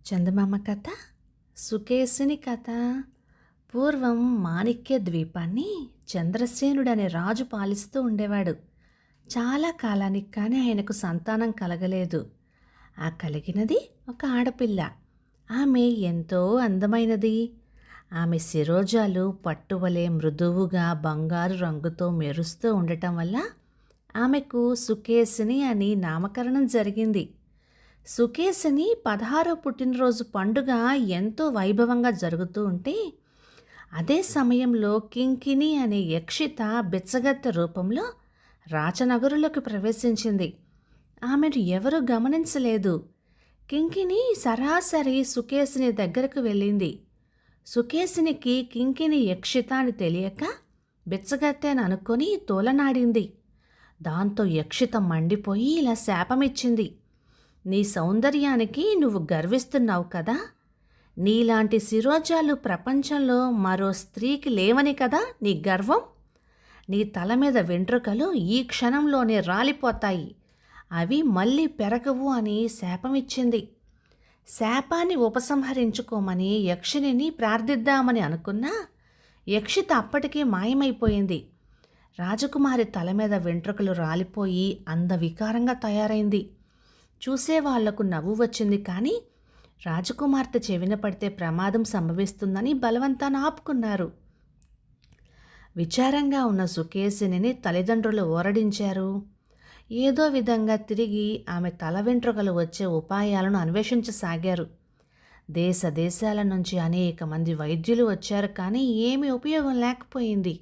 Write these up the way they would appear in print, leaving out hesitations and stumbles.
చందమామ కథ, సుకేసుని కథ. పూర్వం మాణిక్య ద్వీపాన్ని చంద్రసేనుడనే రాజు పాలిస్తూ ఉండేవాడు. చాలా కాలానికి కానీ ఆయనకు సంతానం కలగలేదు. ఆ కలిగినది ఒక ఆడపిల్ల. ఆమె ఎంతో అందమైనది. ఆమె శిరోజాలు పట్టువలే మృదువుగా బంగారు రంగుతో మెరుస్తూ ఉండటం వల్ల ఆమెకు సుకేసుని అని నామకరణం జరిగింది. సుకేసుని 16వ పుట్టినరోజు పండుగ ఎంతో వైభవంగా జరుగుతూ ఉంటే, అదే సమయంలో కింకిణి అనే యక్షిత బిచ్చగత్తె రూపంలో రాచనగరులోకి ప్రవేశించింది. ఆమెను ఎవరూ గమనించలేదు. కింకిణి సరాసరి సుకేసుని దగ్గరకు వెళ్ళింది. సుకేసునికి కింకిణి యక్షిత అని తెలియక బిచ్చగత్తె అని అనుకొని తోలనాడింది. దాంతో యక్షిత మండిపోయి ఇలా శాపమిచ్చింది. నీ సౌందర్యానికి నువ్వు గర్విస్తున్నావు కదా, నీలాంటి శిరోజాలు ప్రపంచంలో మరో స్త్రీకి లేవని కదా నీ గర్వం. నీ తల మీద వెంట్రుకలు ఈ క్షణంలోనే రాలిపోతాయి, అవి మళ్ళీ పెరగవు అని శాపమిచ్చింది. శాపాన్ని ఉపసంహరించుకోమని యక్షిణిని ప్రార్థిద్దామని అనుకున్నా యక్షిత అప్పటికే మాయమైపోయింది. రాజకుమారి తల మీద వెంట్రుకలు రాలిపోయి అందవికారంగా తయారైంది. చూసేవాళ్లకు నవ్వు వచ్చింది, కానీ రాజకుమార్తె చెవిన పడితే ప్రమాదం సంభవిస్తుందని బలవంతాన ఆపుకున్నారు. విచారంగా ఉన్న సుకేసిని తల్లిదండ్రులు ఓరడించారు. ఏదో విధంగా తిరిగి ఆమె తల వెంట్రుకలు వచ్చే ఉపాయాలను అన్వేషించసాగారు. దేశ దేశాల నుంచి అనేక మంది వైద్యులు వచ్చారు, కానీ ఏమీ ఉపయోగం లేకపోయింది.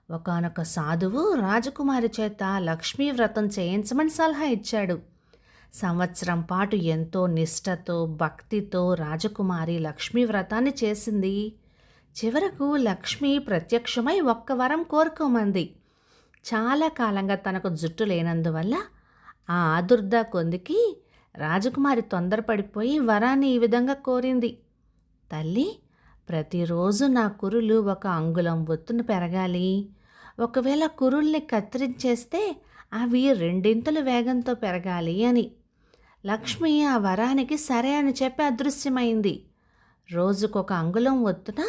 ఒకానొక సాధువు రాజకుమారి చేత లక్ష్మీ వ్రతం చేయించమని సలహా ఇచ్చాడు. సంవత్సరం పాటు ఎంతో నిష్ఠతో భక్తితో రాజకుమారి లక్ష్మీ వ్రతాన్ని చేసింది. చివరకు లక్ష్మి ప్రత్యక్షమై ఒక్క వరం కోరుకోమంది. చాలా కాలంగా తనకు జుట్టు లేనందువల్ల ఆ ఆదుర్దా కొందికి రాజకుమారి తొందరపడిపోయి వరాన్ని ఈ విధంగా కోరింది. తల్లి, ప్రతిరోజు నా కురులు 1 అంగుళం ఒత్తున పెరగాలి. ఒకవేళ కురుల్ని కత్తిరించేస్తే అవి 2 వేగంతో పెరగాలి అని. లక్ష్మి ఆ వరానికి సరే అని చెప్పి అదృశ్యమైంది. రోజుకొక అంగుళం ఒత్తున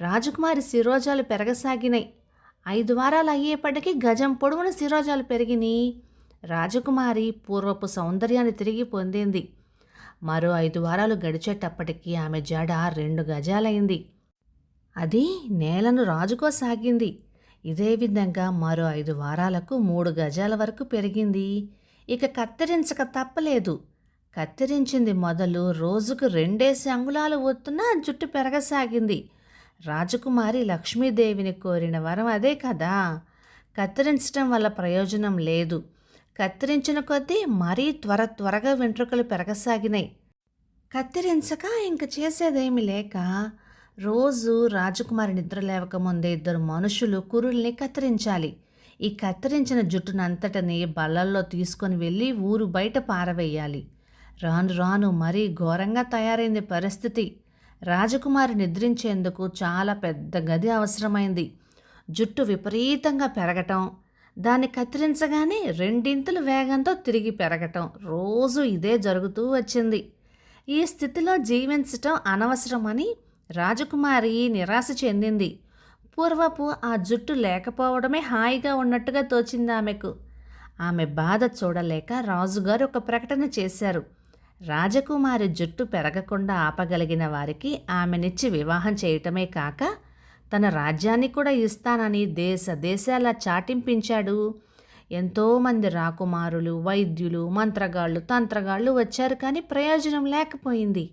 రాజకుమారి శిరోజాలు పెరగసాగినాయి. 5 వారాలు అయ్యేపటికి గజం పొడవున శిరోజాలు పెరిగినాయి. రాజకుమారి పూర్వపు సౌందర్యాన్ని తిరిగి పొందింది. మరో 5 వారాలు గడిచేటప్పటికి ఆమె జడ 2 గజాలైంది. అది నేలను రాజుకోసాగింది. ఇదే విధంగా మరో 5 వారాలకు 3 గజాల వరకు పెరిగింది. ఇక కత్తిరించక తప్పలేదు. కత్తిరించింది మొదలు రోజుకు 2 అంగుళాలు ఒత్తున జుట్టు పెరగసాగింది. రాజకుమారి లక్ష్మీదేవిని కోరిన వరం అదే కదా. కత్తిరించడం వల్ల ప్రయోజనం లేదు. కత్తిరించిన కొద్దీ మరీ త్వరగా వెంట్రుకలు పెరగసాగినాయి. కత్తిరించక ఇంక చేసేదేమీ లేక రోజు రాజకుమారి నిద్ర లేవకముందే 2 మనుషులు కురుల్ని కత్తిరించాలి. ఈ కత్తిరించిన జుట్టునంతటిని బల్లల్లో తీసుకొని వెళ్ళి ఊరు బయట పారవేయాలి. రాను రాను మరీ ఘోరంగా తయారైంది పరిస్థితి. రాజకుమారి నిద్రించేందుకు చాలా పెద్ద గది అవసరమైంది. జుట్టు విపరీతంగా పెరగటం, దాన్ని కత్తిరించగానే 2 వేగంతో తిరిగి పెరగటం, రోజు ఇదే జరుగుతూ వచ్చింది. ఈ స్థితిలో జీవించటం అనవసరమని రాజకుమారి నిరాశ చెందింది. పూర్వపు ఆ జుట్టు లేకపోవడమే హాయిగా ఉన్నట్టుగా తోచింది ఆమెకు. ఆమె బాధ చూడలేక రాజుగారు ఒక ప్రకటన చేశారు. రాజకుమారి జుట్టు పెరగకుండా ఆపగలిగిన వారికి ఆమెనిచ్చి వివాహం చేయటమే కాక తన రాజ్యాన్ని కూడా ఇస్తానని దేశాల చాటింపించాడు. ఎంతోమంది రాకుమారులు, వైద్యులు, మంత్రగాళ్ళు, తంత్రగాళ్ళు వచ్చారు, కానీ ప్రయోజనం లేకపోయింది.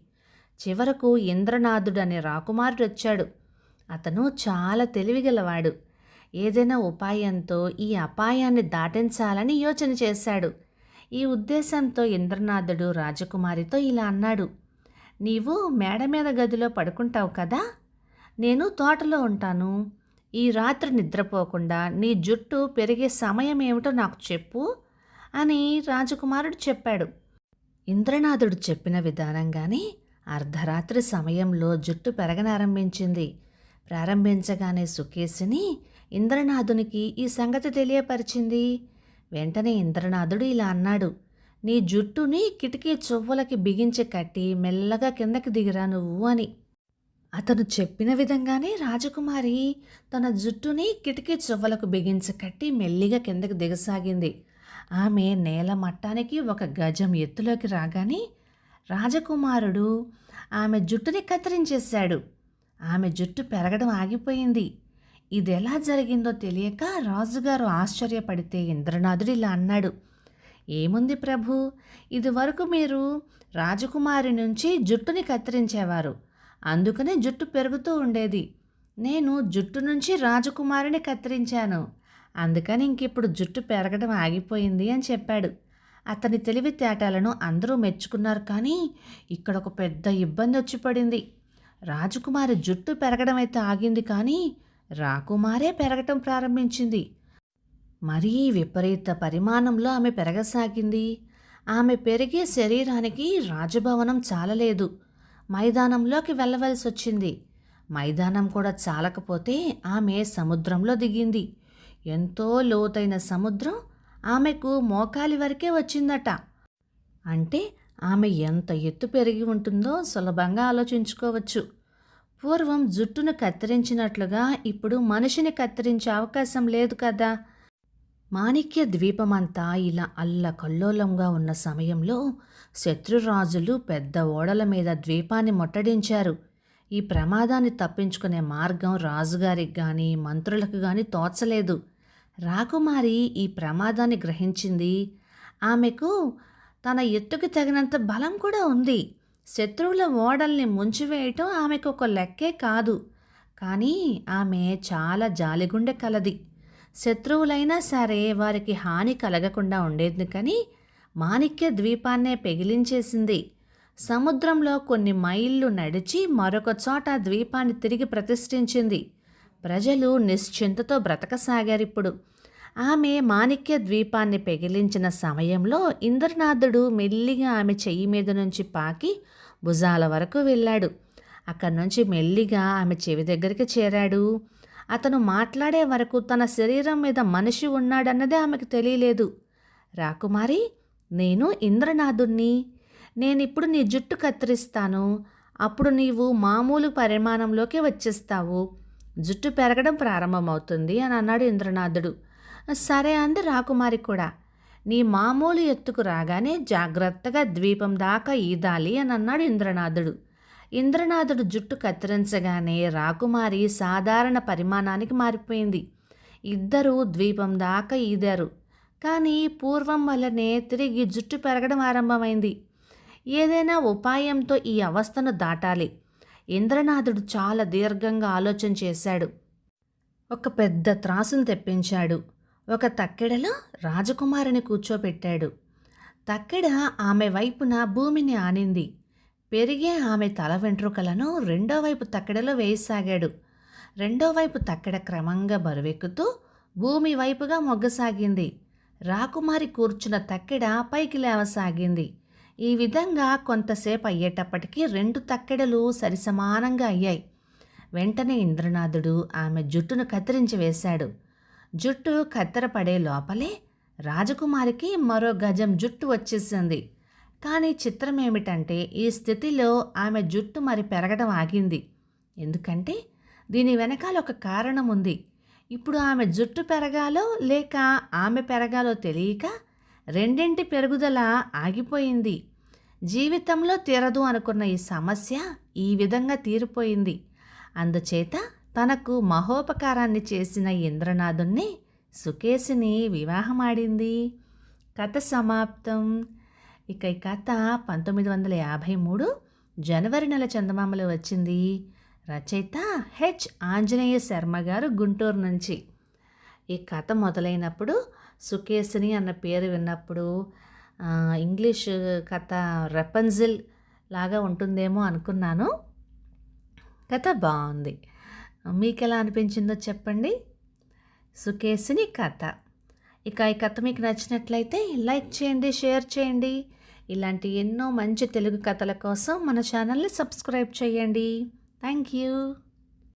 చివరకు ఇంద్రనాథుడనే రాకుమారుడు వచ్చాడు. అతను చాలా తెలివిగలవాడు. ఏదైనా ఉపాయంతో ఈ అపాయాన్ని దాటించాలని యోచన చేశాడు. ఈ ఉద్దేశంతో ఇంద్రనాథుడు రాజకుమారితో ఇలా అన్నాడు. నీవు మేడ మీద గదిలో పడుకుంటావు కదా, నేను తోటలో ఉంటాను. ఈ రాత్రి నిద్రపోకుండా నీ జుట్టు పెరిగే సమయం ఏమిటో నాకు చెప్పు అని రాజకుమారుడు చెప్పాడు. ఇంద్రనాథుడు చెప్పిన విధానంగానే అర్ధరాత్రి సమయంలో జుట్టు పెరగనారంభించింది. ప్రారంభించగానే సుకేసిని ఇంద్రనాథునికి ఈ సంగతి తెలియపరిచింది. వెంటనే ఇంద్రనాథుడు ఇలా అన్నాడు. నీ జుట్టుని కిటికీ చువ్వలకి బిగించి కట్టి మెల్లగా కిందకి దిగిరా నువ్వు అని. అతను చెప్పిన విధంగానే రాజకుమారి తన జుట్టుని కిటికీ చువ్వలకు బిగించి కట్టి మెల్లిగా కిందకి దిగసాగింది. ఆమె నేల మట్టానికి 1 గజం ఎత్తులోకి రాగానే రాజకుమారుడు ఆమె జుట్టుని కత్తిరించేశాడు. ఆమె జుట్టు పెరగడం ఆగిపోయింది. ఇదెలా జరిగిందో తెలియక రాజుగారు ఆశ్చర్యపడితే ఇంద్రనాథుడు ఇలా అన్నాడు, ఏముంది ప్రభు, ఇదివరకు మీరు రాజకుమారి నుంచి జుట్టుని కత్తిరించేవారు, అందుకనే జుట్టు పెరుగుతూ ఉండేది. నేను జుట్టు నుంచి రాజకుమారిని కత్తిరించాను, అందుకని ఇంకిప్పుడు జుట్టు పెరగడం ఆగిపోయింది అని చెప్పాడు. అతని తెలివితేటలను అందరూ మెచ్చుకున్నారు. కానీ ఇక్కడ ఒక పెద్ద ఇబ్బంది వచ్చి పడింది. రాజకుమారి జుట్టు పెరగడం అయితే ఆగింది, కానీ రాకుమారే పెరగటం ప్రారంభించింది. మరీ విపరీత పరిమాణంలో ఆమె పెరగసాగింది. ఆమె పెరిగే శరీరానికి రాజభవనం చాలలేదు. మైదానంలోకి వెళ్ళవలసి వచ్చింది. మైదానం కూడా చాలకపోతే ఆమె సముద్రంలో దిగింది. ఎంతో లోతైన సముద్రం ఆమెకు మోకాలి వరకే వచ్చిందట. అంటే ఆమె ఎంత ఎత్తు పెరిగి ఉంటుందో సులభంగా ఆలోచించుకోవచ్చు. పూర్వం జుట్టును కత్తిరించినట్లుగా ఇప్పుడు మనిషిని కత్తిరించే అవకాశం లేదు కదా. మాణిక్య ద్వీపమంతా ఇలా అల్లకల్లోలంగా ఉన్న సమయంలో శత్రురాజులు పెద్ద ఓడల మీద ద్వీపాన్ని ముట్టడించారు. ఈ ప్రమాదాన్ని తప్పించుకునే మార్గం రాజుగారికి కానీ మంత్రులకు కానీ తోచలేదు. రాకుమారి ఈ ప్రమాదాన్ని గ్రహించింది. ఆమెకు తన ఎత్తుకి తగినంత బలం కూడా ఉంది. శత్రువుల ఓడల్ని ముంచివేయటం ఆమెకు ఒక లెక్కే కాదు. కానీ ఆమె చాలా జాలిగుండె కలది. శత్రువులైనా సరే వారికి హాని కలగకుండా ఉండేది. కానీ మాణిక్య ద్వీపాన్నే పెగిలించేసింది. సముద్రంలో కొన్ని మైళ్ళు నడిచి మరొక చోట ద్వీపాన్ని తిరిగి ప్రతిష్ఠించింది. ప్రజలు నిశ్చింతతో బ్రతకసాగారిప్పుడు. ఆమె మాణిక్య ద్వీపాన్ని పెగిలించిన సమయంలో ఇంద్రనాథుడు మెల్లిగా ఆమె చెయ్యి మీద నుంచి పాకి భుజాల వరకు వెళ్ళాడు. అక్కడి నుంచి మెల్లిగా ఆమె చెవి దగ్గరికి చేరాడు. అతను మాట్లాడే వరకు తన శరీరం మీద మనిషి ఉన్నాడన్నదే ఆమెకు తెలియలేదు. రాకుమారి, నేను ఇంద్రనాథుణ్ణి. నేనిప్పుడు నీ జుట్టు కత్తిరిస్తాను. అప్పుడు నీవు మామూలు పరిమాణంలోకి వచ్చేస్తావు. జుట్టు పెరగడం ప్రారంభమవుతుంది అని అన్నాడు ఇంద్రనాథుడు. సరే అంది రాకుమారి కూడా. నీ మామూలు ఎత్తుకు రాగానే జాగ్రత్తగా ద్వీపం దాకా ఈదాలి అని అన్నాడు ఇంద్రనాథుడు. ఇంద్రనాథుడు జుట్టు కత్తిరించగానే రాకుమారి సాధారణ పరిమాణానికి మారిపోయింది. ఇద్దరూ ద్వీపం దాకా ఈదారు. కానీ పూర్వం వల్లనే తిరిగి జుట్టు పెరగడం ఆరంభమైంది. ఏదైనా ఉపాయంతో ఈ అవస్థను దాటాలి. ఇంద్రనాథుడు చాలా దీర్ఘంగా ఆలోచన చేశాడు. ఒక పెద్ద త్రాసును తెప్పించాడు. ఒక తక్కెడలో రాజకుమారిని కూర్చోబెట్టాడు. తక్కెడ ఆమె వైపున భూమిని ఆనింది. పెరిగే ఆమె తల వెంట్రుకలను రెండో వైపు తక్కెడలో వేయసాగాడు. రెండో వైపు తక్కెడ క్రమంగా బరువెక్కుతూ భూమి వైపుగా మొగ్గసాగింది. రాకుమారి కూర్చున్న తక్కెడ పైకి లేవసాగింది. ఈ విధంగా కొంతసేపు అయ్యేటప్పటికీ 2 తక్కెడలు సరిసమానంగా అయ్యాయి. వెంటనే ఇంద్రనాథుడు ఆమె జుట్టును కత్తిరించి వేశాడు. జుట్టు కత్తెరపడే లోపలే రాజకుమారికి మరో గజం జుట్టు వచ్చేసింది. కానీ చిత్రం ఏమిటంటే ఈ స్థితిలో ఆమె జుట్టు మరి పెరగడం ఆగింది. ఎందుకంటే దీని వెనకాల ఒక కారణం ఉంది. ఇప్పుడు ఆమె జుట్టు పెరగాలో లేక ఆమె పెరగాలో తెలియక రెండింటి పెరుగుదల ఆగిపోయింది. జీవితంలో తీరదు అనుకున్న ఈ సమస్య ఈ విధంగా తీరిపోయింది. అందుచేత తనకు మహోపకారాన్ని చేసిన ఇంద్రనాథుణ్ణి సుకేసిని వివాహమాడింది. కథ సమాప్తం. ఇక ఈ కథ 1953 జనవరి నెల చందమామలో వచ్చింది. రచయిత హెచ్ ఆంజనేయ శర్మ గారు, గుంటూరు నుంచి. ఈ కథ మొదలైనప్పుడు సుకేసిని అన్న పేరు విన్నప్పుడు ఇంగ్లీష్ కథ రెపన్జిల్ లాగా ఉంటుందేమో అనుకున్నాను. కథ బాగుంది. మీకు ఎలా అనిపించిందో చెప్పండి. సుకేసిని కథ. ఇక ఈ కథ మీకు నచ్చినట్లయితే లైక్ చేయండి, షేర్ చేయండి. ఇలాంటి ఎన్నో మంచి తెలుగు కథల కోసం మన ఛానల్ని సబ్స్క్రైబ్ చేయండి. Thank you.